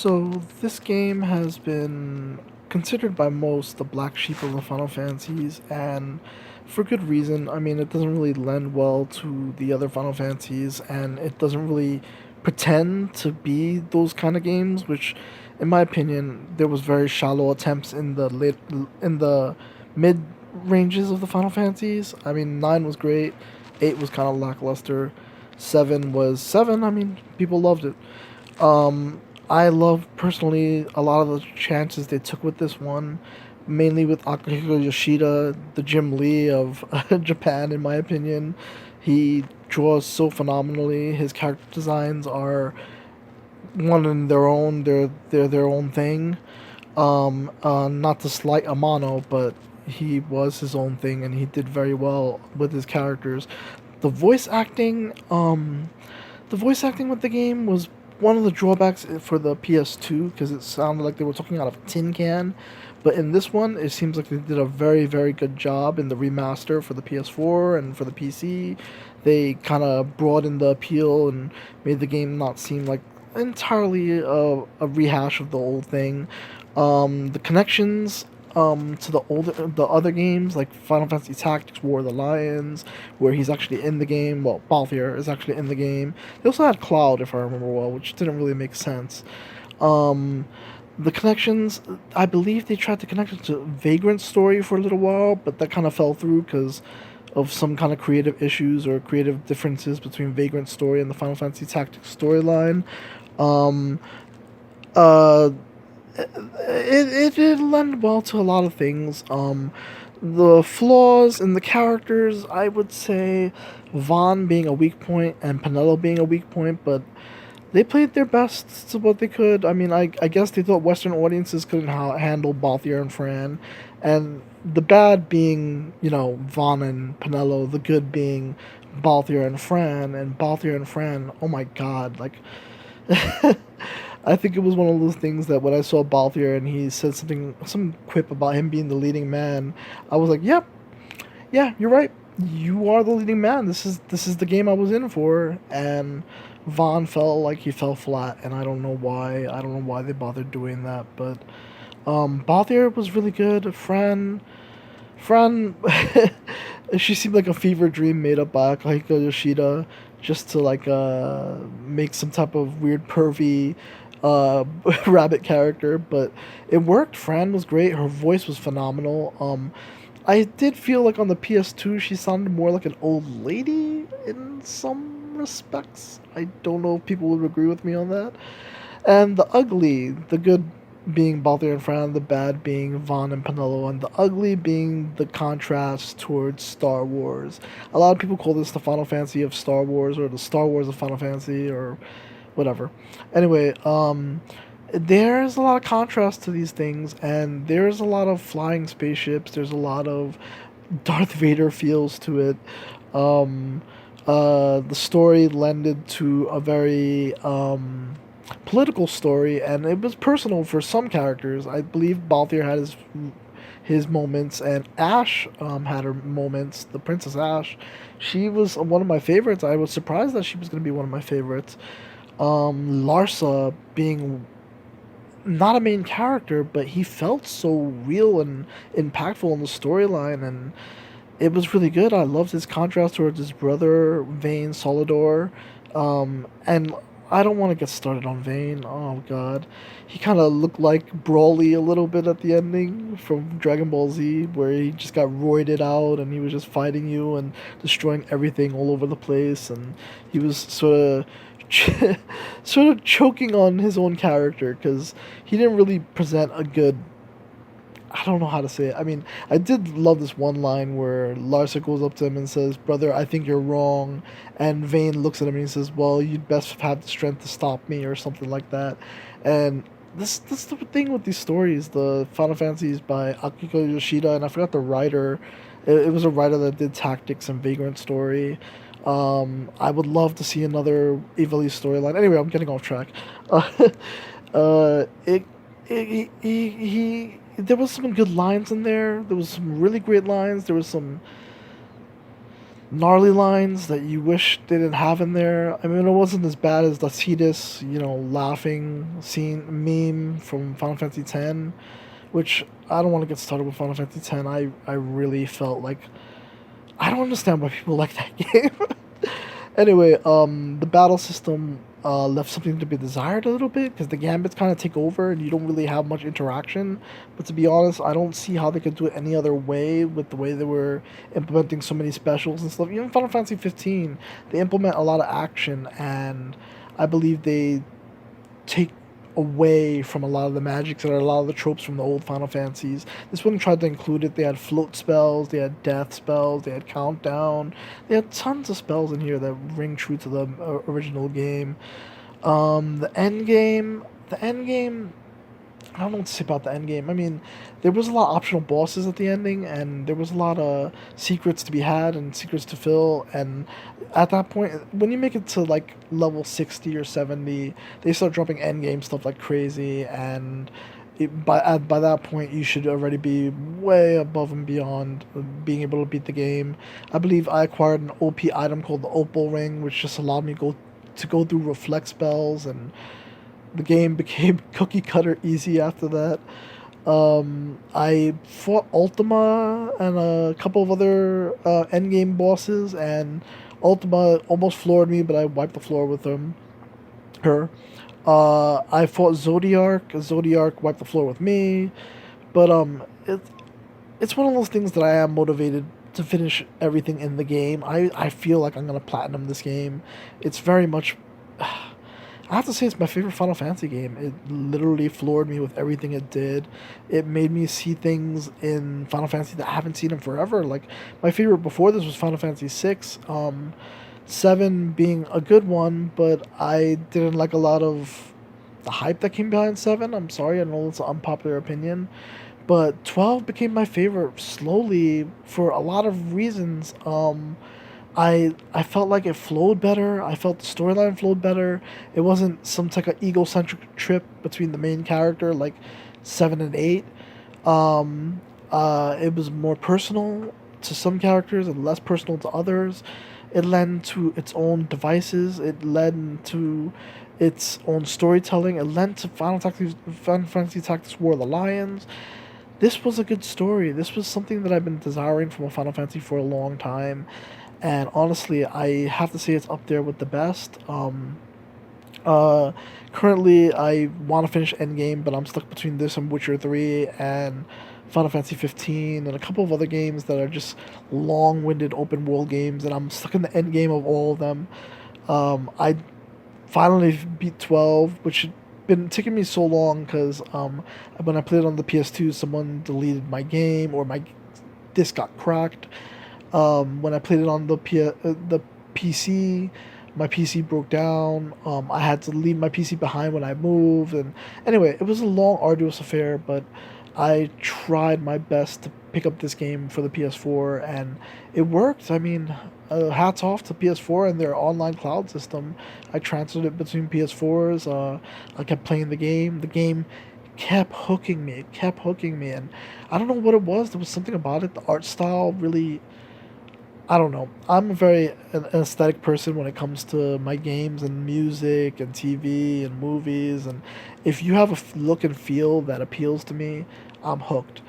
So this game has been considered by most the black sheep of the Final Fantasies, and for good reason. I mean, it doesn't really lend well to the other Final Fantasies, and it doesn't really pretend to be those kind of games. Which, in my opinion, there was very shallow attempts in the mid ranges of the Final Fantasies. I mean, 9 was great, 8 was kind of lackluster, 7 was 7. I mean, people loved it. I love personally a lot of the chances they took with this one, mainly with Akihiko Yoshida, the Jim Lee of Japan, in my opinion. He draws so phenomenally. His character designs are one in their own. They're their own thing. Not to slight Amano, but he was his own thing, and he did very well with his characters. The voice acting, the voice acting with the game was one of the drawbacks for the PS2 because it sounded like they were talking out of a tin can. But in this one, it seems like they did a very, very good job in the remaster for the PS4 and for the PC. They kind of broadened the appeal and made the game not seem like entirely a rehash of the old thing. The connections to the other games like Final Fantasy Tactics War of the Lions, where he's actually in the game. Well, Balthier is actually in the game. They also had Cloud, if I remember well, which didn't really make sense. Um, the connections, I believe they tried to connect it to Vagrant's story for a little while, but that kind of fell through because of some kind of creative issues or creative differences between Vagrant's story and the Final Fantasy Tactics storyline. Um, uh, it did lend well to a lot of things. The flaws in the characters, I would say Vaughn being a weak point and Penelo being a weak point, but they played their best to what they could. I mean, I guess they thought Western audiences couldn't handle Balthier and Fran, and the bad being, Vaughn and Penelo, the good being Balthier and Balthier and Fran, oh my god, like, I think it was one of those things that when I saw Balthier and he said some quip about him being the leading man, I was like, yep, yeah, you're right. You are the leading man. This is the game I was in for, and Vaughn felt like he fell flat, and I don't know why. I don't know why they bothered doing that, but Balthier was really good. Fran, she seemed like a fever dream made up by Akihiko Yoshida just to like make some type of weird pervy rabbit character, but it worked. Fran was great. Her voice was phenomenal. I did feel like on the PS2 she sounded more like an old lady in some respects. I don't know if people would agree with me on that. And the good being Balthier and Fran, the bad being Vaughn and Penelo, and the ugly being the contrast towards Star Wars. A lot of people call this the Final Fantasy of Star Wars, or the Star Wars of Final Fantasy, or whatever. Anyway, there's a lot of contrast to these things, and there's a lot of flying spaceships. There's a lot of Darth Vader feels to it. Um, the story lended to a very political story, and it was personal for some characters. I believe Balthier had his moments, and Ash had her moments. The Princess Ash, she was one of my favorites. I was surprised that she was going to be one of my favorites. Larsa being not a main character, but he felt so real and impactful in the storyline, and it was really good. I loved his contrast towards his brother Vayne Solidor, and I don't want to get started on Vayne. Oh god, he kind of looked like Brawly a little bit at the ending from Dragon Ball Z, where he just got roided out and he was just fighting you and destroying everything all over the place, and he was sort of choking on his own character because he didn't really present a good. I don't know how to say it. I mean, I did love this one line where Larsa goes up to him and says, "Brother, I think you're wrong," and Vayne looks at him and he says, "Well, you'd best have the strength to stop me," or something like that. And this the thing with these stories. The Final Fantasies by Akiko Yoshida, and I forgot the writer. It was a writer that did Tactics and Vagrant Story. I would love to see another Ivalice storyline. Anyway, I'm getting off track. Uh, uh, it, there was some good lines in there. There was some really great lines. There was some gnarly lines that you wish they didn't have in there. I mean, it wasn't as bad as the Cetus, laughing scene meme from Final Fantasy X, which I don't want to get started with Final Fantasy X. I really felt like I don't understand why people like that game. Anyway, the battle system left something to be desired a little bit because the gambits kind of take over and you don't really have much interaction. But to be honest, I don't see how they could do it any other way with the way they were implementing so many specials and stuff. Even Final Fantasy 15, they implement a lot of action, and I believe they take away from a lot of the magics and a lot of the tropes from the old Final Fantasies. This one tried to include it. They had float spells, they had death spells, they had countdown. They had tons of spells in here that ring true to the original game. The end game, I don't know what to say about the end game. I mean, there was a lot of optional bosses at the ending, and there was a lot of secrets to be had and secrets to fill. And at that point, when you make it to like level 60 or 70, they start dropping end game stuff like crazy. And by that point, you should already be way above and beyond being able to beat the game. I believe I acquired an OP item called the Opal Ring, which just allowed me to go through reflect spells, and the game became cookie cutter easy after that. I fought Ultima and a couple of other endgame bosses, and Ultima almost floored me, but I wiped the floor with her. I fought Zodiac. Zodiac wiped the floor with me, but it's one of those things that I am motivated to finish everything in the game. I feel like I'm gonna platinum this game. It's very much. I have to say, it's my favorite Final Fantasy game. It literally floored me with everything it did. It made me see things in Final Fantasy that I haven't seen in forever. Like, my favorite before this was Final Fantasy VI. 7 being a good one, but I didn't like a lot of the hype that came behind 7. I'm sorry, I know it's an unpopular opinion. But 12 became my favorite slowly for a lot of reasons. I felt like it flowed better. I felt the storyline flowed better. It wasn't some type of egocentric trip between the main character like 7 and 8. It was more personal to some characters and less personal to others. It led to its own devices. It led to its own storytelling. It led to Final Fantasy Tactics War of the Lions. This was a good story. This was something that I've been desiring from a Final Fantasy for a long time, and honestly, I have to say it's up there with the best. Uh, Currently, I want to finish Endgame, but I'm stuck between this and Witcher 3 and Final Fantasy 15 and a couple of other games that are just long-winded open world games, and I'm stuck in the end game of all of them. I finally beat 12, which had been taking me so long because when I played it on the PS2, someone deleted my game or my disc got cracked. When I played it on the PC, my PC broke down. I had to leave my PC behind when I moved, and anyway, it was a long, arduous affair. But I tried my best to pick up this game for the PS4, and it worked. I mean, hats off to PS4 and their online cloud system. I transferred it between PS4s. I kept playing the game. The game kept hooking me. It kept hooking me, and I don't know what it was. There was something about it. The art style really, I don't know. I'm a very an aesthetic person when it comes to my games and music and TV and movies. And if you have a look and feel that appeals to me, I'm hooked.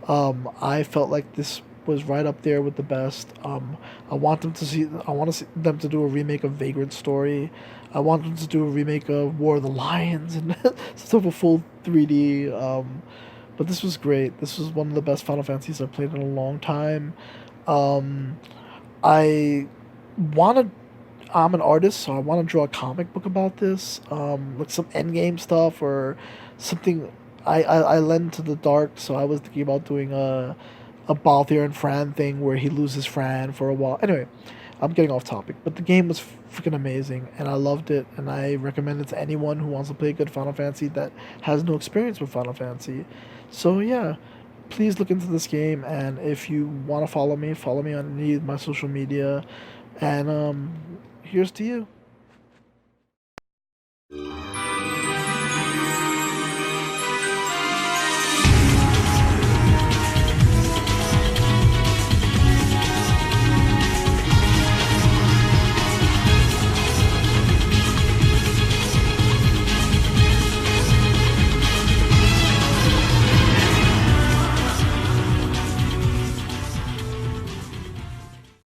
I felt like this was right up there with the best. I want them to see. I want to see them to do a remake of Vagrant Story. I want them to do a remake of War of the Lions and stuff with full 3D. But this was great. This was one of the best Final Fantasies I've played in a long time. Um, I want to. I'm an artist, so I want to draw a comic book about this, like some endgame stuff or something. I lend to the dark, so I was thinking about doing a Balthier and Fran thing where he loses Fran for a while. Anyway, I'm getting off topic, but the game was freaking amazing, and I loved it, and I recommend it to anyone who wants to play a good Final Fantasy that has no experience with Final Fantasy. So yeah, please look into this game, and if you want to follow me on any of my social media, and here's to you.